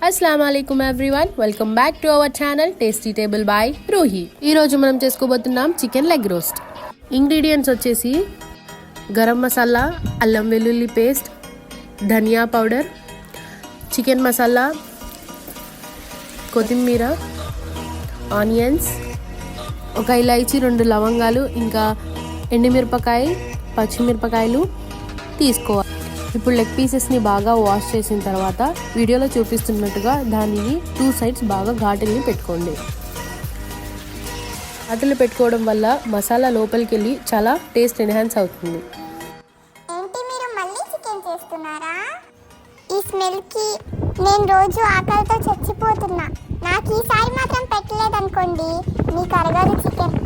अस्सलाम वालेकुम everyone, welcome back to our channel tasty table by Ruhi. ఈ రోజు మనం చేసుకోబోతున్నాం చికెన్ లెగ్ రోస్ట్. ఇంగ్రీడియంట్స్ వచ్చేసి గరం మసాలా, అల్లం వెల్లుల్లి పేస్ట్, ధనియా పౌడర్, చికెన్ మసాలా, కొత్తిమీర, ఆనియన్స్, ఒక ఇలాచీ, 2 లవంగాలు, ఇంకా ఎండుమిరపకాయ, పచ్చిమిరపకాయలు తీసుకోవాలి. ఇప్పుడు లెగ్ పీసెస్ని బాగా వాష్ చేసిన తర్వాత వీడియోలో చూపిస్తున్నట్టుగా దానిని 2 సైడ్స్ బాగా ఘాటుల్ని పెట్టుకోండి. ఘాటులు పెట్టుకోవడం వల్ల మసాలా లోపలికి వెళ్ళి చాలా టేస్ట్ ఎన్హాన్స్ అవుతుంది. ఏంటి మీరు మళ్ళీ చికెన్ చేస్తున్నారా? ఈ స్మెల్కి నేను రోజు ఆకలితో చచ్చిపోతున్నా. నాకు ఈసారి మాత్రం పెట్టలేదనుకోండి, మీకు అరగదు చికెన్.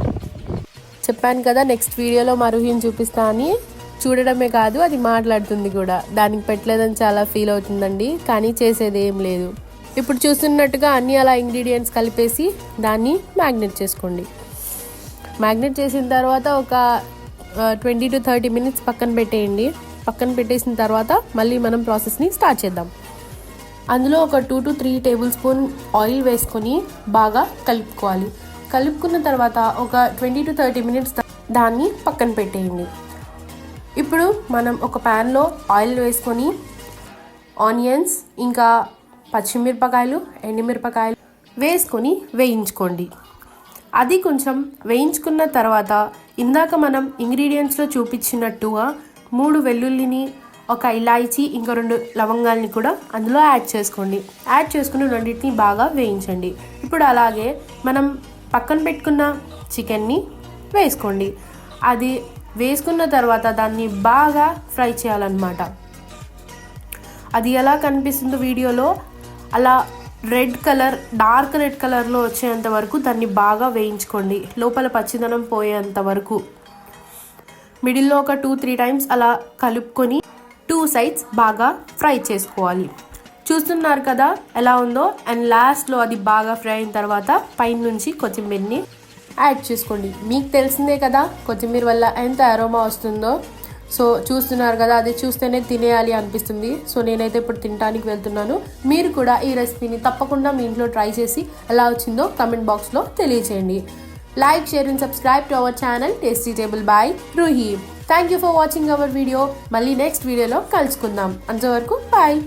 చెప్పాను కదా నెక్స్ట్ వీడియోలో మా రూహిని చూపిస్తా అని. చూడడమే కాదు, అది మాట్లాడుతుంది కూడా. దానికి పెట్టలేదని చాలా ఫీల్ అవుతుందండి, కానీ చేసేది ఏం లేదు. ఇప్పుడు చూస్తున్నట్టుగా అన్ని అలా ఇంగ్రీడియంట్స్ కలిపేసి దాన్ని మ్యాగ్నేట్ చేసుకోండి. మ్యాగ్నేట్ చేసిన తర్వాత ఒక 20 to 30 minutes పక్కన పెట్టేయండి. పక్కన పెట్టేసిన తర్వాత మళ్ళీ మనం ప్రాసెస్ని స్టార్ట్ చేద్దాం. అందులో ఒక 2 to 3 tablespoon ఆయిల్ వేసుకొని బాగా కలుపుకోవాలి. కలుపుకున్న తర్వాత ఒక 20 to 30 minutes దాన్ని పక్కన పెట్టేయండి. ఇప్పుడు మనం ఒక ప్యాన్లో ఆయిల్ వేసుకొని ఆనియన్స్, ఇంకా పచ్చిమిరపకాయలు, ఎండుమిరపకాయలు వేసుకొని వేయించుకోండి. అది కొంచెం వేయించుకున్న తర్వాత ఇందాక మనం ఇంగ్రీడియంట్స్లో చూపించినట్టుగా 3 వెల్లుల్లిని, ఒక ఇలాచీ, ఇంకా 2 లవంగాల్ని కూడా అందులో యాడ్ చేసుకోండి. యాడ్ చేసుకుని రెండింటిని బాగా వేయించండి. ఇప్పుడు అలాగే మనం పక్కన పెట్టుకున్న చికెన్ని వేసుకోండి. అది వేసుకున్న తర్వాత దాన్ని బాగా ఫ్రై చేయాలన్నమాట. అది ఎలా కనిపిస్తుందో వీడియోలో అలా రెడ్ కలర్, డార్క్ రెడ్ కలర్లో వచ్చేంత వరకు దాన్ని బాగా వేయించుకోండి, లోపల పచ్చిదనం పోయేంత వరకు. మిడిల్లో ఒక 2-3 times అలా కలుపుకొని 2 sides బాగా ఫ్రై చేసుకోవాలి. చూస్తున్నారు కదా ఎలా ఉందో. అండ్ లాస్ట్లో అది బాగా ఫ్రై అయిన తర్వాత పైన నుంచి కొత్తిమీరని యాడ్ చేసుకోండి. మీకు తెలిసిందే కదా కొత్తిమీర వల్ల ఎంత అరోమా వస్తుందో. సో చూస్తున్నారు కదా, అది చూస్తేనే తినేయాలి అనిపిస్తుంది. సో నేనైతే ఇప్పుడు తినడానికి వెళ్తున్నాను. మీరు కూడా ఈ రెసిపీని తప్పకుండా మీ ఇంట్లో ట్రై చేసి ఎలా వచ్చిందో కమెంట్ బాక్స్లో తెలియచేయండి. Like, share and subscribe to our channel tasty table by Ruhi. Thank you for watching our video. మళ్ళీ నెక్స్ట్ వీడియోలో కలుసుకుందాం. అంతవరకు బాయ్.